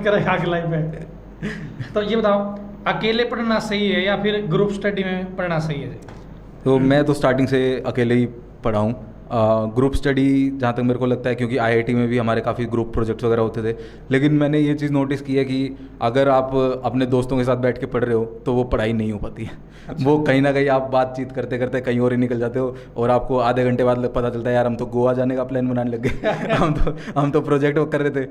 करेगा आगे लाइफ में। तो ये बताओ, अकेले पढ़ना सही है या फिर ग्रुप स्टडी में पढ़ना सही है? तो मैं तो स्टार्टिंग से अकेले ही पढ़ा हूँ। ग्रुप स्टडी जहाँ तक मेरे को लगता है, क्योंकि आईआईटी में भी हमारे काफ़ी ग्रुप प्रोजेक्ट्स वगैरह होते थे, लेकिन मैंने ये चीज़ नोटिस की है कि अगर आप अपने दोस्तों के साथ बैठ के पढ़ रहे हो तो वो पढ़ाई नहीं हो पाती है। वो कहीं ना कहीं आप बातचीत करते करते कहीं और ही निकल जाते हो, और आपको आधे घंटे बाद पता चलता है यार हम तो गोवा जाने का प्लान बनाने लग गए। हम तो प्रोजेक्ट वर्क कर रहे थे।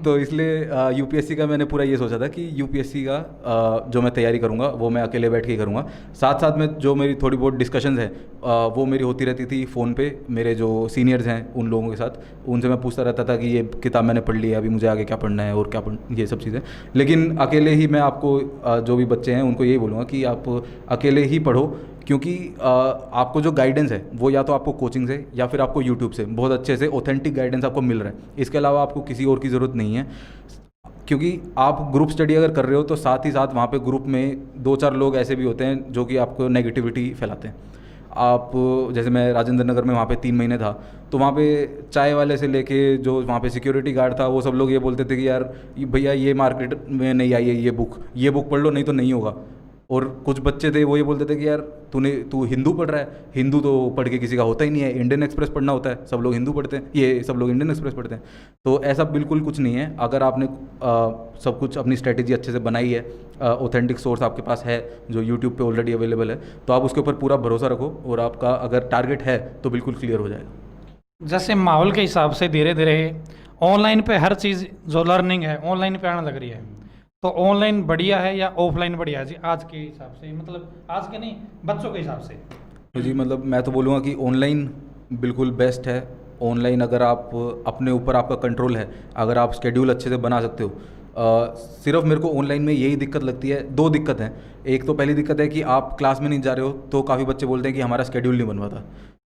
तो इसलिए यूपीएससी का मैंने पूरा ये सोचा था कि यूपीएससी का जो मैं तैयारी करूँगा वो मैं अकेले बैठ के ही करूँगा। साथ साथ में जो मेरी थोड़ी बहुत डिस्कशंस हैं वो मेरी होती रहती थी फ़ोन पे, मेरे जो सीनियर्स हैं उन लोगों के साथ, उनसे मैं पूछता रहता था कि ये किताब मैंने पढ़ ली है, अभी मुझे आगे क्या पढ़ना है और क्या ये सब चीज़ें। लेकिन अकेले ही मैं आपको जो भी बच्चे हैं उनको यही बोलूँगा कि आप अकेले ही पढ़ो, क्योंकि आपको जो गाइडेंस है वो या तो आपको कोचिंग से या फिर आपको यूट्यूब से बहुत अच्छे से ऑथेंटिक गाइडेंस आपको मिल रहा है। इसके अलावा आपको किसी और की ज़रूरत नहीं है, क्योंकि आप ग्रुप स्टडी अगर कर रहे हो तो साथ ही साथ वहाँ पे ग्रुप में 2-4 लोग ऐसे भी होते हैं जो कि आपको नेगेटिविटी फैलाते हैं। आप जैसे मैं राजेंद्र नगर में वहाँ पे 3 महीने था, तो वहाँ पे चाय वाले से लेके जो वहाँ पे सिक्योरिटी गार्ड था, वो सब लोग ये बोलते थे कि यार भैया ये मार्केट में नहीं आई है ये बुक पढ़ लो नहीं तो नहीं होगा। और कुछ बच्चे थे वो ये बोलते थे कि यार तू हिंदू पढ़ रहा है, हिंदू तो पढ़ के किसी का होता ही नहीं है, इंडियन एक्सप्रेस पढ़ना होता है, सब लोग हिंदू पढ़ते हैं, ये सब लोग इंडियन एक्सप्रेस पढ़ते हैं। तो ऐसा बिल्कुल कुछ नहीं है। अगर आपने सब कुछ अपनी स्ट्रेटेजी अच्छे से बनाई है, ऑथेंटिक सोर्स आपके पास है जो यूट्यूब पे ऑलरेडी अवेलेबल है, तो आप उसके ऊपर पूरा भरोसा रखो और आपका अगर टारगेट है तो बिल्कुल क्लियर हो जाएगा। जैसे माहौल के हिसाब से धीरे धीरे ऑनलाइन पे हर चीज़ जो लर्निंग है ऑनलाइन पे आने लग रही है, तो ऑनलाइन बढ़िया है या ऑफलाइन बढ़िया है जी आज के हिसाब से? मतलब आज के नहीं, बच्चों के हिसाब से। तो जी मतलब मैं तो बोलूँगा कि ऑनलाइन बिल्कुल बेस्ट है। ऑनलाइन अगर आप अपने ऊपर आपका कंट्रोल है, अगर आप शेड्यूल अच्छे से बना सकते हो। सिर्फ मेरे को ऑनलाइन में यही दिक्कत लगती है, 2 दिक्कत हैं। एक तो पहली दिक्कत है कि आप क्लास में नहीं जा रहे हो, तो काफ़ी बच्चे बोलते हैं कि हमारा शेड्यूल नहीं बन पाता।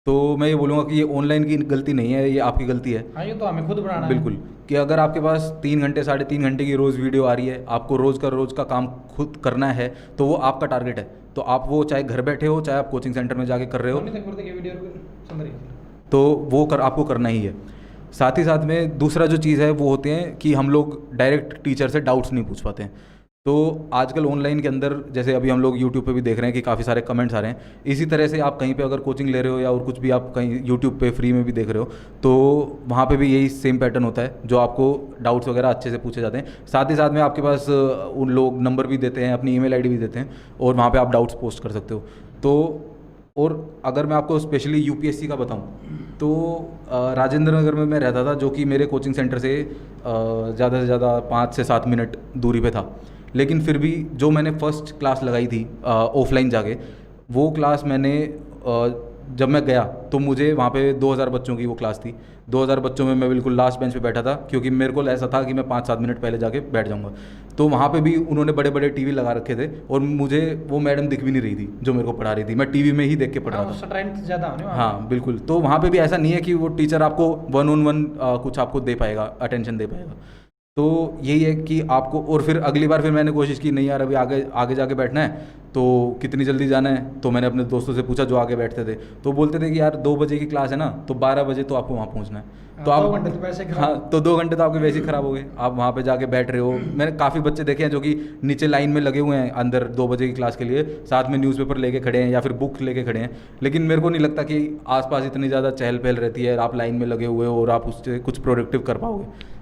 तो मैं ये बोलूँगा कि ये ऑनलाइन की गलती नहीं है, ये आपकी गलती है। हाँ, ये तो हमें खुद बनाना है। बिल्कुल, कि अगर आपके पास 3 घंटे 3.5 घंटे की रोज़ वीडियो आ रही है, आपको रोज़ का काम खुद करना है, तो वो आपका टारगेट है। तो आप वो चाहे घर बैठे हो, चाहे आप कोचिंग सेंटर में जाके कर रहे हो, तो वो आपको करना ही है। साथ ही साथ में दूसरा जो चीज़ है वो होते हैं कि हम लोग डायरेक्ट टीचर से डाउट्स नहीं पूछ पाते हैं। तो आजकल ऑनलाइन के अंदर जैसे अभी हम लोग यूट्यूब पे भी देख रहे हैं कि काफ़ी सारे कमेंट्स आ रहे हैं। इसी तरह से आप कहीं पे अगर कोचिंग ले रहे हो या और कुछ भी आप कहीं यूट्यूब पे फ्री में भी देख रहे हो, तो वहाँ पे भी यही सेम पैटर्न होता है, जो आपको डाउट्स वगैरह अच्छे से पूछे जाते हैं। साथ ही साथ में आपके पास उन लोग नंबर भी देते हैं, अपनी ईमेल आईडी भी देते हैं, और वहाँ पर आप डाउट्स पोस्ट कर सकते हो। तो और अगर मैं आपको स्पेशली यूपीएससी का बताऊं, तो राजेंद्र नगर में मैं रहता था, जो कि मेरे कोचिंग सेंटर से ज़्यादा से ज़्यादा 5 से 7 मिनट दूरी पे था। लेकिन फिर भी जो मैंने फ़र्स्ट क्लास लगाई थी ऑफलाइन जाके, वो क्लास मैंने जब मैं गया तो मुझे वहाँ पे 2000 बच्चों की वो क्लास थी। 2000 बच्चों में मैं बिल्कुल लास्ट बेंच पे बैठा था, क्योंकि मेरे को ऐसा था कि मैं 5-7 मिनट पहले जाके बैठ जाऊँगा। तो वहाँ पे भी उन्होंने बड़े बड़े टीवी लगा रखे थे, और मुझे वो मैडम दिख भी नहीं रही थी जो मेरे को पढ़ा रही थी, मैं टीवी में ही देख के पढ़ रहा था। स्ट्रेंथ ज़्यादा होने वाला। हाँ बिल्कुल। तो वहाँ पे भी ऐसा नहीं है कि वो टीचर आपको 1-on-1 कुछ आपको दे पाएगा, अटेंशन दे पाएगा। तो यही है कि आपको, और फिर अगली बार फिर मैंने कोशिश की, नहीं यार अभी आगे जाके बैठना है, तो कितनी जल्दी जाना है। तो मैंने अपने दोस्तों से पूछा जो आगे बैठते थे, तो बोलते थे कि यार 2 बजे की क्लास है ना, तो 12 बजे तो आपको वहाँ पहुँचना है। तो आप 2 घंटे तो वैसे हाँ, तो 2 घंटे तो आपके वैसे ही ख़राब हो गए। आप वहाँ पे जाके बैठ रहे हो। मैंने काफ़ी बच्चे देखे हैं जो कि नीचे लाइन में लगे हुए हैं अंदर 2 बजे की क्लास के लिए, साथ में न्यूज़पेपर लेके खड़े हैं या फिर बुक लेके खड़े हैं। लेकिन मेरे को नहीं लगता कि आसपास इतनी ज़्यादा चहल पहल रहती है, आप लाइन में लगे हुए हो और आप उससे कुछ प्रोडक्टिव कर पाओगे।